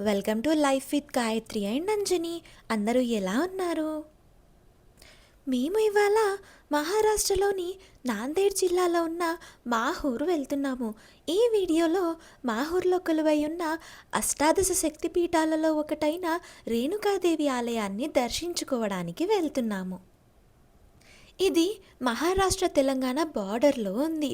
Welcome to life with Gayatri and Anjani. అందరూ ఎలా ఉన్నారు? మేము ఇవాళ మహారాష్ట్రలోని నాందేడ్ జిల్లాలో ఉన్న మాహూర్ వెళ్తున్నాము. ఈ వీడియోలో మాహూర్లో కొలువై ఉన్న అష్టాదశ శక్తి పీఠాలలో ఒకటైన రేణుకాదేవి ఆలయాన్ని దర్శించుకోవడానికి వెళ్తున్నాము. ఇది మహారాష్ట్ర తెలంగాణ బార్డర్లో ఉంది.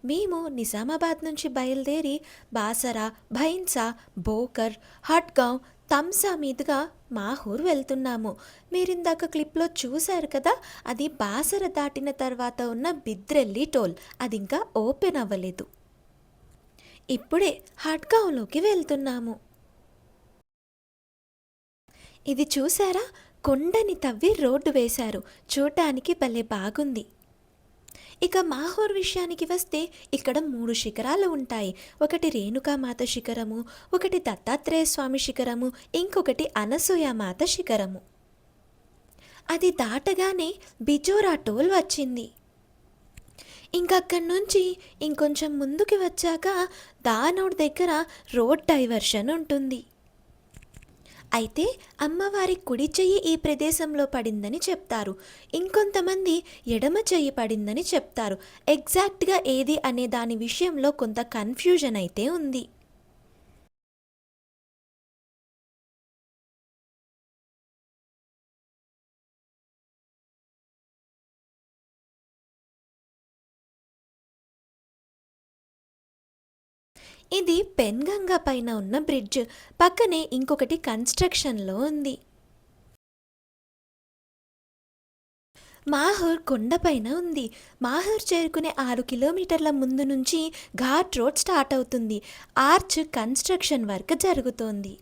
మేము నిజామాబాద్ నుంచి బయలుదేరి బాసరా, భైన్సా, బోకర్, హట్గావ్, తమ్సా మీదుగా మాహూర్ వెళ్తున్నాము. మీరిందాక క్లిప్లో చూశారు కదా, అది బాసర దాటిన తర్వాత ఉన్న బిద్రెల్లి టోల్. అది ఇంకా ఓపెన్ అవ్వలేదు. ఇప్పుడే హట్గావ్లోకి వెళ్తున్నాము. ఇది చూసారా, కొండని తవ్వి రోడ్డు వేశారు. చూడటానికి భలే బాగుంది. ఇక మాహూర్ విషయానికి వస్తే ఇక్కడ 3 శిఖరాలు ఉంటాయి. ఒకటి రేణుకామాత శిఖరము, ఒకటి దత్తాత్రేయ స్వామి శిఖరము, ఇంకొకటి అనసూయమాత శిఖరము. అది దాటగానే బిజోరా టోల్ వచ్చింది. ఇంకక్కడి నుంచి ఇంకొంచెం ముందుకు వచ్చాక దానోడ్ దగ్గర రోడ్ డైవర్షన్ ఉంటుంది. అయితే అమ్మవారి కుడి చెయ్యి ఈ ప్రదేశంలో పడిందని చెప్తారు. ఇంకొంతమంది ఎడమ చెయ్యి పడిందని చెప్తారు. ఎగ్జాక్ట్గా ఏది అనే దాని విషయంలో కొంత కన్ఫ్యూజన్ అయితే ఉంది. ఇది పెన్గంగా పైన ఉన్న బ్రిడ్జ్. పక్కనే ఇంకొకటి కన్స్ట్రక్షన్లో ఉంది. మాహూర్ కొండపైన ఉంది. మాహూర్ చేరుకునే 6 కిలోమీటర్ల ముందు నుంచి ఘాట్ రోడ్ స్టార్ట్ అవుతుంది. ఆర్చ్ కన్స్ట్రక్షన్ వర్క్ జరుగుతోంది.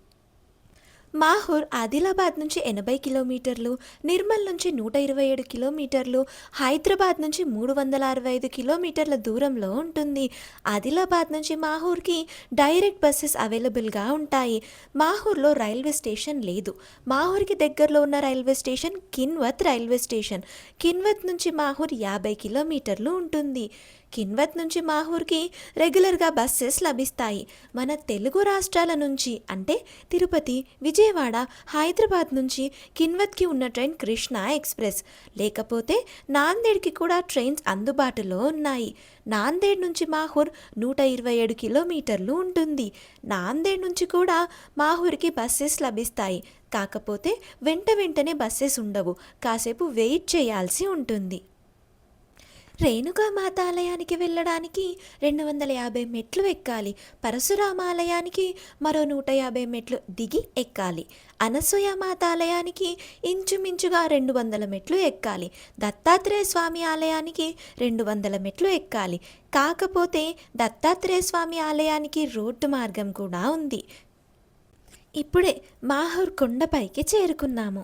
మాహూర్ ఆదిలాబాద్ నుంచి 80 కిలోమీటర్లు, నిర్మల్ నుంచి 127 కిలోమీటర్లు, హైదరాబాద్ నుంచి 365 కిలోమీటర్ల దూరంలో ఉంటుంది. ఆదిలాబాద్ నుంచి మాహూర్కి డైరెక్ట్ బస్సెస్ అవైలబుల్గా ఉంటాయి. మాహూర్లో రైల్వే స్టేషన్ లేదు. మాహూర్కి దగ్గరలో ఉన్న రైల్వే స్టేషన్ కిన్వత్ రైల్వే స్టేషన్. కిన్వత్ నుంచి మాహూర్ 50 కిలోమీటర్లు ఉంటుంది. కిన్వత్ నుంచి మాహూర్కి రెగ్యులర్గా బస్సెస్ లభిస్తాయి. మన తెలుగు రాష్ట్రాల నుంచి అంటే తిరుపతి, విజయవాడ, హైదరాబాద్ నుంచి కిన్వత్కి ఉన్న ట్రైన్ కృష్ణా ఎక్స్ప్రెస్. లేకపోతే నాందేడ్కి కూడా ట్రైన్స్ అందుబాటులో ఉన్నాయి. నాందేడ్ నుంచి మాహూర్ 127 కిలోమీటర్లు ఉంటుంది. నాందేడ్ నుంచి కూడా మాహూర్కి బస్సెస్ లభిస్తాయి. కాకపోతే వెంటనే బస్సెస్ ఉండవు. కాసేపు వెయిట్ చేయాల్సి ఉంటుంది. రేణుకామాత ఆలయానికి వెళ్ళడానికి 250 మెట్లు ఎక్కాలి. పరశురామాలయానికి మరో 150 మెట్లు దిగి ఎక్కాలి. అనసూయమాత ఆలయానికి ఇంచుమించుగా 200 మెట్లు ఎక్కాలి. దత్తాత్రేయ స్వామి ఆలయానికి 200 మెట్లు ఎక్కాలి. కాకపోతే దత్తాత్రేయ స్వామి ఆలయానికి రోడ్డు మార్గం కూడా ఉంది. ఇప్పుడే మాహూర్ కొండపైకి చేరుకున్నాము.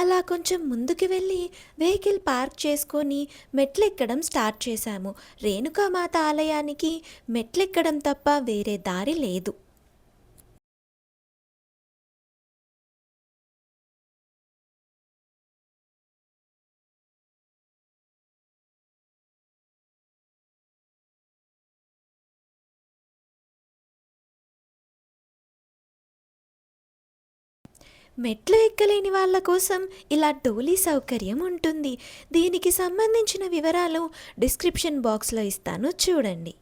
అలా కొంచెం ముందుకు వెళ్ళి వెహికల్ పార్క్ చేసుకొని మెట్లెక్కడం స్టార్ట్ చేశాము. రేణుకామాత ఆలయానికి మెట్లెక్కడం తప్ప వేరే దారి లేదు. మెట్లు ఎక్కలేని వాళ్ళ కోసం ఇలా డోలీ సౌకర్యం ఉంటుంది. దీనికి సంబంధించిన వివరాలు డిస్క్రిప్షన్ బాక్స్లో ఇస్తాను, చూడండి.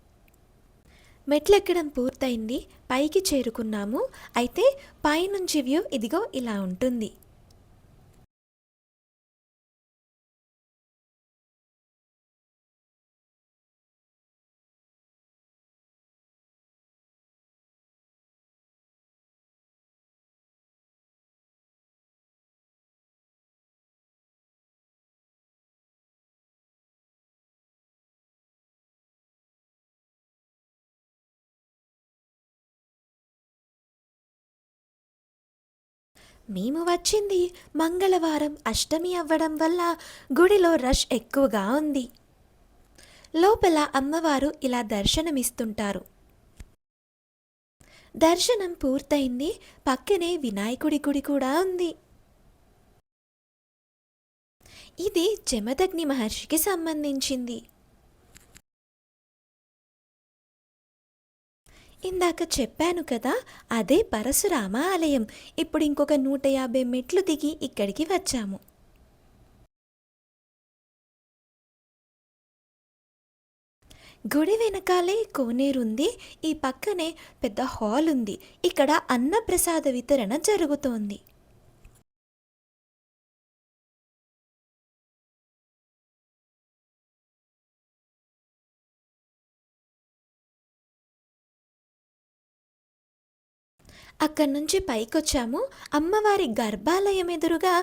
మెట్లెక్కడం పూర్తయింది, పైకి చేరుకున్నాము. అయితే పైనుంచి వ్యూ ఇదిగో ఇలా ఉంటుంది. మేము వచ్చింది మంగళవారం, అష్టమి అవ్వడం వల్ల గుడిలో రష్ ఎక్కువగా ఉంది. లోపల అమ్మవారు ఇలా దర్శనమిస్తుంటారు. దర్శనం పూర్తయింది. పక్కనే వినాయకుడి గుడి కూడా ఉంది. ఇది జమదగ్ని మహర్షికి సంబంధించింది. ఇందాక చెప్పాను కదా, అదే పరశురామ ఆలయం. ఇప్పుడు ఇంకొక 150 మెట్లు దిగి ఇక్కడికి వచ్చాము. గుడి వెనకాలే కోనేరుంది. ఈ పక్కనే పెద్ద హాల్ ఉంది. ఇక్కడ అన్నప్రసాద వితరణ జరుగుతోంది. అక్కడి నుంచి పైకొచ్చాము. అమ్మవారి గర్భాలయం ఎదురుగా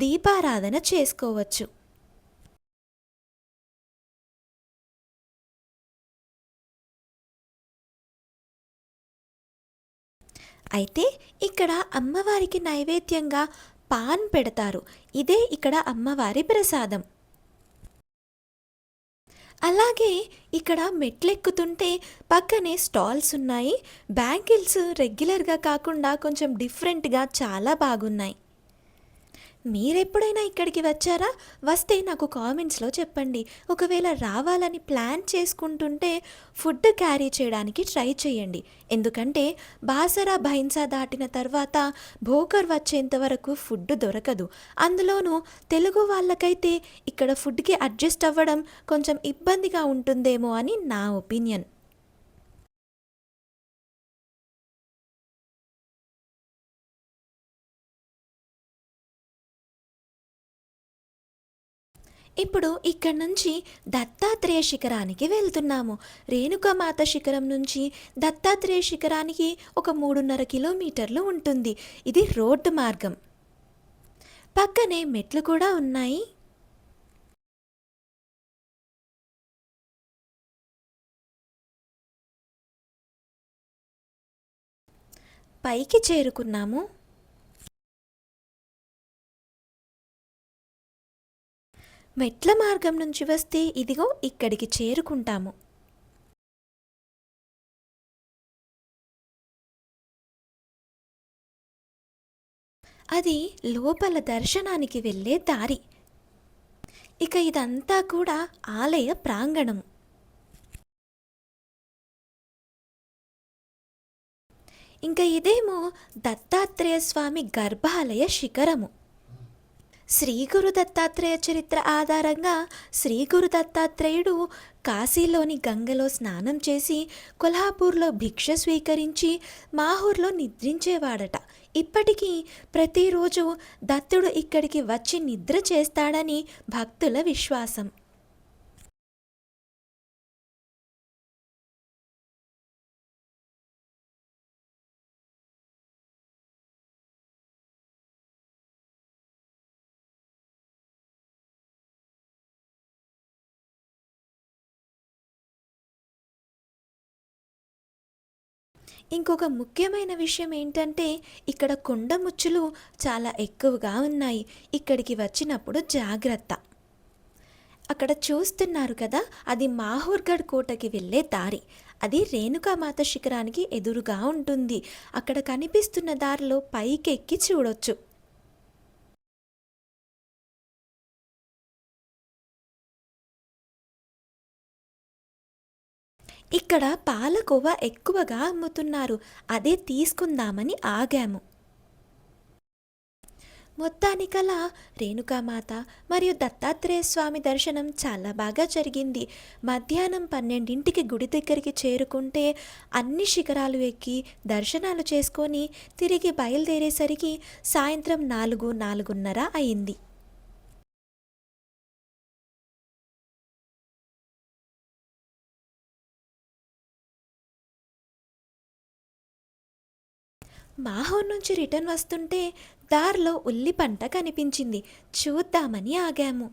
దీపారాధన చేసుకోవచ్చు. అయితే ఇక్కడ అమ్మవారికి నైవేద్యంగా పాన్ పెడతారు. ఇదే ఇక్కడ అమ్మవారి ప్రసాదం. అలాగే ఇక్కడ మెట్లెక్కుతుంటే పక్కనే స్టాల్స్ ఉన్నాయి. బ్యాంగిల్స్ రెగ్యులర్గా కాకుండా కొంచెం డిఫరెంట్గా చాలా బాగున్నాయి. మీరెప్పుడైనా ఇక్కడికి వచ్చారా? వస్తే నాకు కామెంట్స్లో చెప్పండి. ఒకవేళ రావాలని ప్లాన్ చేసుకుంటుంటే ఫుడ్ క్యారీ చేయడానికి ట్రై చేయండి. ఎందుకంటే బాసరా భైన్సా దాటిన తర్వాత భోకర్ వచ్చేంత వరకు ఫుడ్ దొరకదు. అందులోనూ తెలుగు వాళ్ళకైతే ఇక్కడ ఫుడ్కి అడ్జస్ట్ అవ్వడం కొంచెం ఇబ్బందిగా ఉంటుందేమో అని నా ఒపీనియన్. ఇప్పుడు ఇక్కడ నుంచి దత్తాత్రేయ శిఖరానికి వెళ్తున్నాము. రేణుకామాత శిఖరం నుంచి దత్తాత్రేయ శిఖరానికి ఒక 3.5 కిలోమీటర్లు ఉంటుంది. ఇది రోడ్డు మార్గం. పక్కనే మెట్లు కూడా ఉన్నాయి. పైకి చేరుకున్నాము. మెట్ల మార్గం నుంచి వస్తే ఇదిగో ఇక్కడికి చేరుకుంటాము. అది లోపల దర్శనానికి వెళ్ళే దారి. ఇక ఇదంతా కూడా ఆలయ ప్రాంగణం. ఇంకా ఇదేమో దత్తాత్రేయ స్వామి గర్భాలయ శిఖరము. శ్రీ గురు దత్తాత్రేయ చరిత్ర ఆధారంగా శ్రీ గురు దత్తాత్రేయుడు కాశీలోని గంగలో స్నానం చేసి కొల్హాపూర్లో భిక్ష స్వీకరించి మాహూర్లో నిద్రించేవాడట. ఇప్పటికీ ప్రతిరోజు దత్తుడు ఇక్కడికి వచ్చి నిద్ర చేస్తాడని భక్తుల విశ్వాసం. ఇంకొక ముఖ్యమైన విషయం ఏంటంటే ఇక్కడ కొండ ముచ్చులు చాలా ఎక్కువగా ఉన్నాయి. ఇక్కడికి వచ్చినప్పుడు జాగ్రత్త. అక్కడ చూస్తున్నారు కదా, అది మాహూర్గఢ్ కోటకి వెళ్ళే దారి. అది రేణుకామాత శిఖరానికి ఎదురుగా ఉంటుంది. అక్కడ కనిపిస్తున్న దారిలో పైకెక్కి చూడొచ్చు. ఇక్కడ పాలకోవ ఎక్కువగా అమ్ముతున్నారు. అదే తీసుకుందామని ఆగాము. మొత్తానికలా రేణుకామాత మరియు దత్తాత్రేయ స్వామి దర్శనం చాలా బాగా జరిగింది. మధ్యాహ్నం 12ంటికి గుడి దగ్గరికి చేరుకుంటే అన్ని శిఖరాలు ఎక్కి దర్శనాలు చేసుకొని తిరిగి బయలుదేరేసరికి సాయంత్రం 4-4:30 అయింది. మాహూర్ నుంచి రిటర్న్ వస్తుంటే దారిలో ఉల్లి పంట కనిపించింది. చూద్దామని ఆగాము.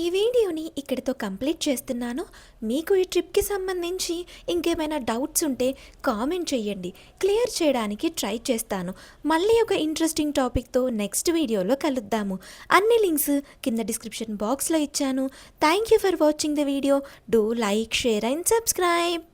ఈ వీడియోని ఇక్కడితో కంప్లీట్ చేస్తున్నాను. మీకు ఈ ట్రిప్కి సంబంధించి ఇంకేమైనా డౌట్స్ ఉంటే కామెంట్ చేయండి, క్లియర్ చేయడానికి ట్రై చేస్తాను. మళ్ళీ ఒక ఇంట్రెస్టింగ్ టాపిక్తో నెక్స్ట్ వీడియోలో కలుద్దాము. అన్ని లింక్స్ కింద డిస్క్రిప్షన్ బాక్స్లో ఇచ్చాను. Thank you for watching the video. Do like, share and subscribe.